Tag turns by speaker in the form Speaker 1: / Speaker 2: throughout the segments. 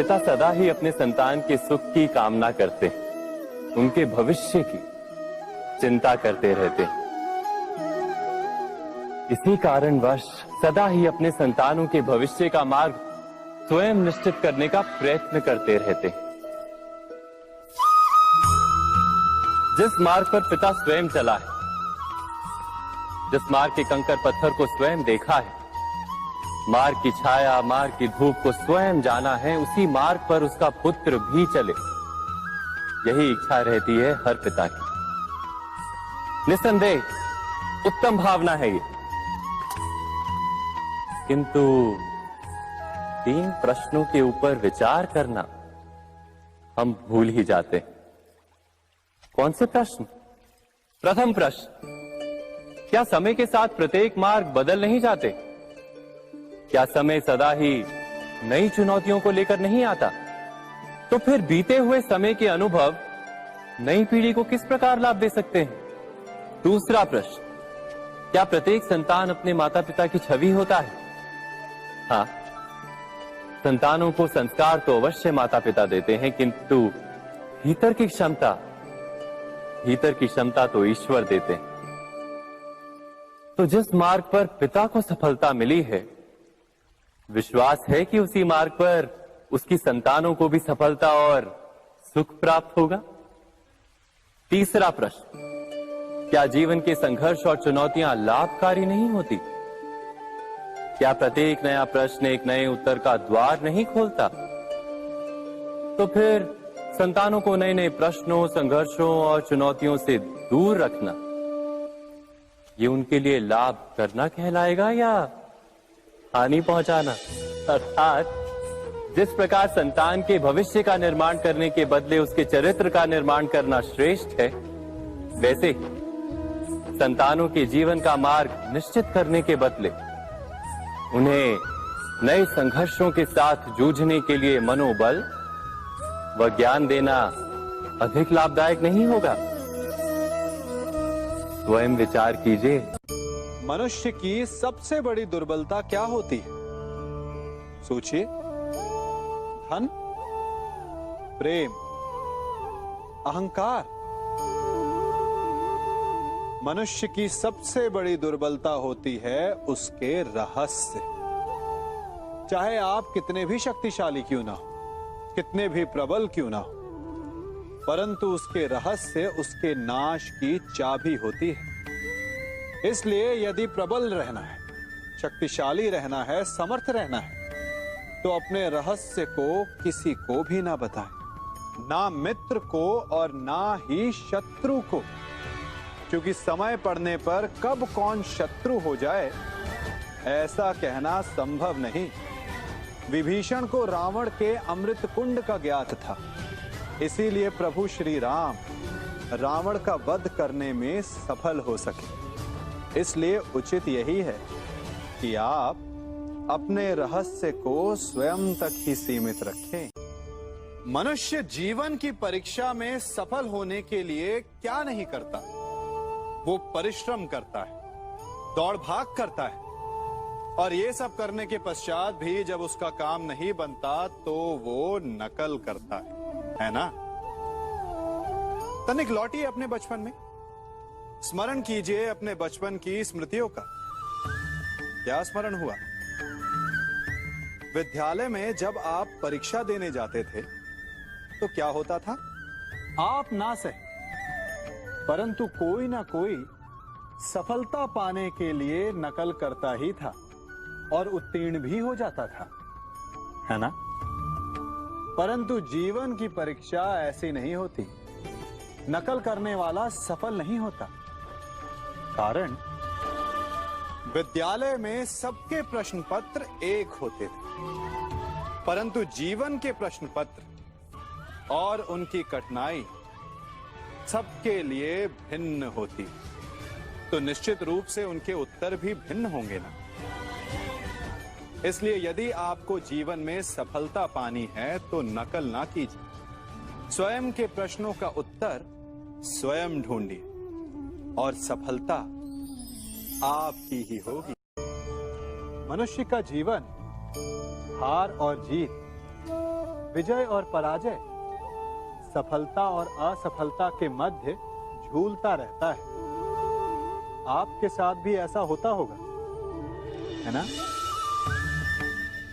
Speaker 1: पिता सदा ही अपने संतान के सुख की कामना करते, उनके भविष्य की चिंता करते रहते। इसी कारणवश सदा ही अपने संतानों के भविष्य का मार्ग स्वयं निश्चित करने का प्रयत्न करते रहते। जिस मार्ग पर पिता स्वयं चला है, जिस मार्ग के कंकर पत्थर को स्वयं देखा है, मार्ग की छाया, मार्ग की धूप को स्वयं जाना है, उसी मार्ग पर उसका पुत्र भी चले, यही इच्छा रहती है हर पिता की। निस्संदेह उत्तम भावना है ये, किंतु 3 प्रश्नों के ऊपर विचार करना हम भूल ही जाते। कौन से प्रश्न? प्रथम प्रश्न, क्या समय के साथ प्रत्येक मार्ग बदल नहीं जाते? क्या समय सदा ही नई चुनौतियों को लेकर नहीं आता? तो फिर बीते हुए समय के अनुभव नई पीढ़ी को किस प्रकार लाभ दे सकते हैं? दूसरा प्रश्न, क्या प्रत्येक संतान अपने माता पिता की छवि होता है? हाँ, संतानों को संस्कार तो अवश्य माता पिता देते हैं, किंतु भीतर की क्षमता तो ईश्वर देते हैं। तो जिस मार्ग पर पिता को सफलता मिली है, विश्वास है कि उसी मार्ग पर उसकी संतानों को भी सफलता और सुख प्राप्त होगा। तीसरा प्रश्न, क्या जीवन के संघर्ष और चुनौतियां लाभकारी नहीं होती? क्या प्रत्येक नया प्रश्न एक नए उत्तर का द्वार नहीं खोलता? तो फिर संतानों को नए नए प्रश्नों, संघर्षों और चुनौतियों से दूर रखना, ये उनके लिए लाभ करना कहलाएगा या हानि पहुंचाना? अर्थात जिस प्रकार संतान के भविष्य का निर्माण करने के बदले उसके चरित्र का निर्माण करना श्रेष्ठ है, वैसे ही संतानों के जीवन का मार्ग निश्चित करने के बदले उन्हें नए संघर्षों के साथ जूझने के लिए मनोबल व ज्ञान देना अधिक लाभदायक नहीं होगा? स्वयं विचार कीजिए।
Speaker 2: मनुष्य की सबसे बड़ी दुर्बलता क्या होती है? सोचिए। धन, प्रेम, अहंकार। मनुष्य की सबसे बड़ी दुर्बलता होती है उसके रहस्य। चाहे आप कितने भी शक्तिशाली क्यों ना हो, कितने भी प्रबल क्यों ना हो, परंतु उसके रहस्य उसके नाश की चाबी होती है। इसलिए यदि प्रबल रहना है, शक्तिशाली रहना है, समर्थ रहना है, तो अपने रहस्य को किसी को भी ना बताएं, ना मित्र को और ना ही शत्रु को, क्योंकि समय पड़ने पर कब कौन शत्रु हो जाए ऐसा कहना संभव नहीं। विभीषण को रावण के अमृत कुंड का ज्ञात था, इसीलिए प्रभु श्री राम रावण का वध करने में सफल हो सके। इसलिए उचित यही है कि आप अपने रहस्य को स्वयं तक ही सीमित रखें। मनुष्य जीवन की परीक्षा में सफल होने के लिए क्या नहीं करता? वो परिश्रम करता है, दौड़ भाग करता है, और ये सब करने के पश्चात भी जब उसका काम नहीं बनता तो वो नकल करता है ना? तनिक लौटिए अपने बचपन में, स्मरण कीजिए अपने बचपन की स्मृतियों का। क्या स्मरण हुआ? विद्यालय में जब आप परीक्षा देने जाते थे तो क्या होता था? आप ना सहे, परंतु कोई ना कोई सफलता पाने के लिए नकल करता ही था और उत्तीर्ण भी हो जाता था, है ना? परंतु जीवन की परीक्षा ऐसी नहीं होती। नकल करने वाला सफल नहीं होता। कारण विद्यालय में सबके प्रश्न पत्र एक होते थे, परंतु जीवन के प्रश्न पत्र और उनकी कठिनाई सबके लिए भिन्न होती, तो निश्चित रूप से उनके उत्तर भी भिन्न होंगे ना। इसलिए यदि आपको जीवन में सफलता पानी है तो नकल ना कीजिए, स्वयं के प्रश्नों का उत्तर स्वयं ढूंढिए और सफलता आपकी ही होगी। मनुष्य का जीवन हार और जीत विजय और पराजय, सफलता और असफलता के मध्य झूलता रहता है। आपके साथ भी ऐसा होता होगा, है ना?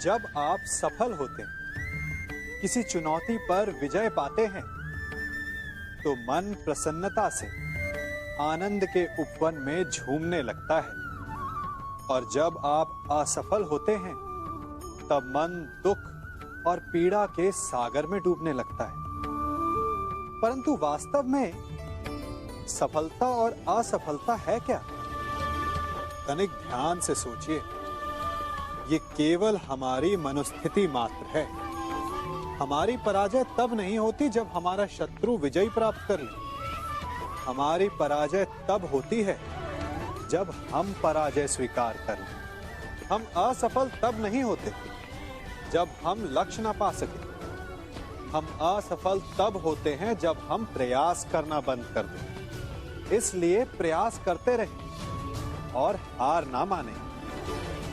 Speaker 2: जब आप सफल होते हैं, किसी चुनौती पर विजय पाते हैं, तो मन प्रसन्नता से आनंद के उपवन में झूमने लगता है। और जब आप असफल होते हैं, तब मन दुख और पीड़ा के सागर में डूबने लगता है। परंतु वास्तव में सफलता और असफलता है क्या? तनिक ध्यान से सोचिए। ये केवल हमारी मनोस्थिति मात्र है। हमारी पराजय तब नहीं होती जब हमारा शत्रु विजय प्राप्त कर ले। हमारी पराजय तब होती है जब हम पराजय स्वीकार कर लें। हम असफल तब नहीं होते जब हम लक्ष्य ना पा सके। हम असफल तब होते हैं जब हम प्रयास करना बंद कर दें। इसलिए प्रयास करते रहें और हार ना मानें,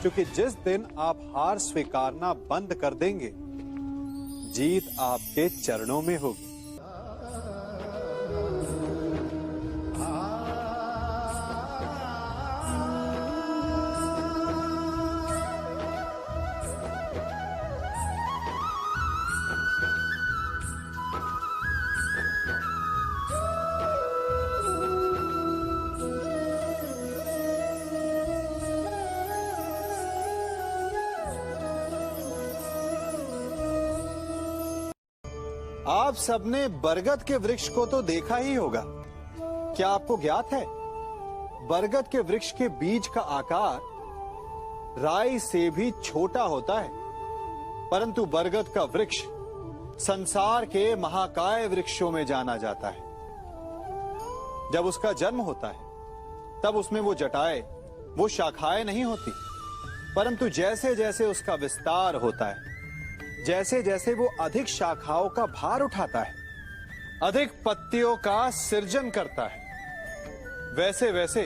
Speaker 2: क्योंकि जिस दिन आप हार स्वीकारना बंद कर देंगे, जीत आपके चरणों में होगी। आप सबने बरगद के वृक्ष को तो देखा ही होगा। क्या आपको ज्ञात है, बरगद के वृक्ष के बीज का आकार राई से भी छोटा होता है, परंतु बरगद का वृक्ष संसार के महाकाय वृक्षों में जाना जाता है। जब उसका जन्म होता है, तब उसमें वो जटाएं, वो शाखाएं नहीं होती, परंतु जैसे जैसे उसका विस्तार होता है, जैसे जैसे वो अधिक शाखाओं का भार उठाता है, अधिक पत्तियों का सृजन करता है, वैसे वैसे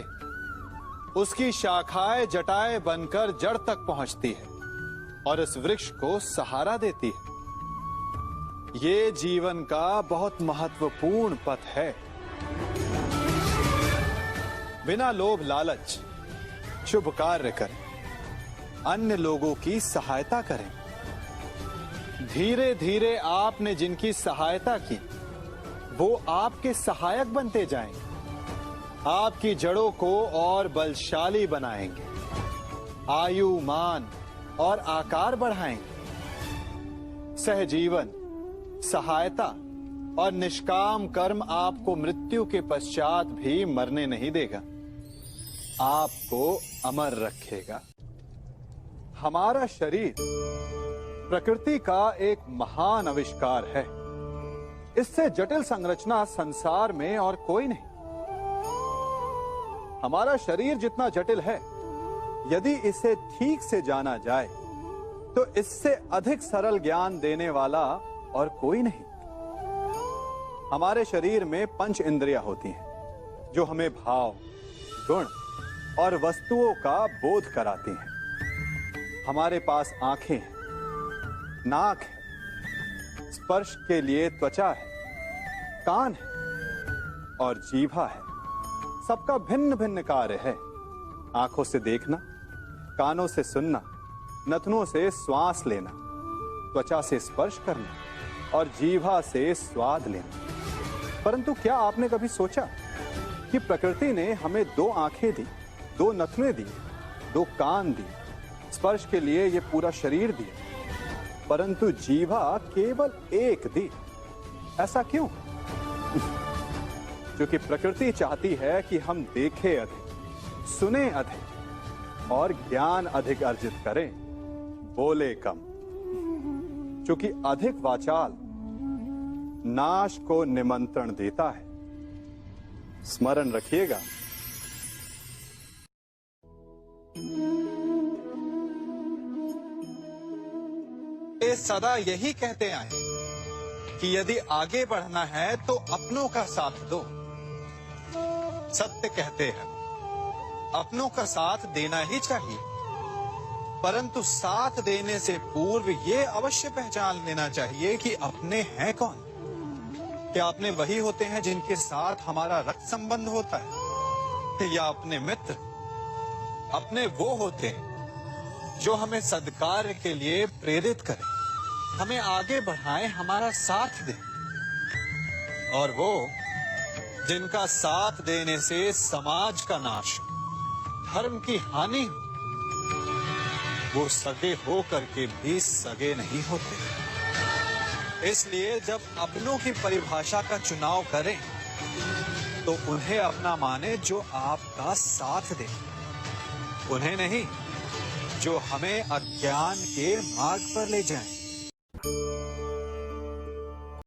Speaker 2: उसकी शाखाएं जटाएं बनकर जड़ तक पहुंचती है और इस वृक्ष को सहारा देती है। ये जीवन का बहुत महत्वपूर्ण पथ है। बिना लोभ लालच शुभ कार्य करें, अन्य लोगों की सहायता करें। धीरे धीरे आपने जिनकी सहायता की, वो आपके सहायक बनते जाएंगे, आपकी जड़ों को और बलशाली बनाएंगे, आयु, मान और आकार बढ़ाएंगे। सहजीवन, सहायता और निष्काम कर्म आपको मृत्यु के पश्चात भी मरने नहीं देगा, आपको अमर रखेगा। हमारा शरीर प्रकृति का एक महान आविष्कार है। इससे जटिल संरचना संसार में और कोई नहीं। हमारा शरीर जितना जटिल है, यदि इसे ठीक से जाना जाए, तो इससे अधिक सरल ज्ञान देने वाला और कोई नहीं। हमारे शरीर में 5 इंद्रियां होती हैं, जो हमें भाव, गुण और वस्तुओं का बोध कराती हैं। हमारे पास आंखें हैं, नाक है, स्पर्श के लिए त्वचा है, कान है और जीभा है। सबका भिन्न भिन्न कार्य है। आंखों से देखना, कानों से सुनना, नथनों से श्वास लेना, त्वचा से स्पर्श करना और जीभा से स्वाद लेना। परंतु क्या आपने कभी सोचा कि प्रकृति ने हमें 2 आंखें दी, 2 नथने दी, 2 कान दी, स्पर्श के लिए ये पूरा शरीर दिया, परंतु जीभा केवल 1 दी? ऐसा क्यों? क्योंकि प्रकृति चाहती है कि हम देखें अधिक, सुने अधिक और ज्ञान अधिक अर्जित करें, बोले कम। क्योंकि अधिक वाचाल नाश को निमंत्रण देता है। स्मरण रखिएगा। ये सदा यही कहते आए कि यदि आगे बढ़ना है तो अपनों का साथ दो। सत्य कहते हैं, अपनों का साथ देना ही चाहिए। परंतु साथ देने से पूर्व ये अवश्य पहचान लेना चाहिए कि अपने हैं कौन। क्या अपने वही होते हैं जिनके साथ हमारा रक्त संबंध होता है, या अपने मित्र? अपने वो होते हैं जो हमें सद्कार्य के लिए प्रेरित करें, हमें आगे बढ़ाएं, हमारा साथ दें। और वो जिनका साथ देने से समाज का नाश, धर्म की हानि हो, वो सगे हो करके भी सगे नहीं होते। इसलिए जब अपनों की परिभाषा का चुनाव करें तो उन्हें अपना माने जो आपका साथ दे, उन्हें नहीं जो हमें अज्ञान के मार्ग पर ले जाएं।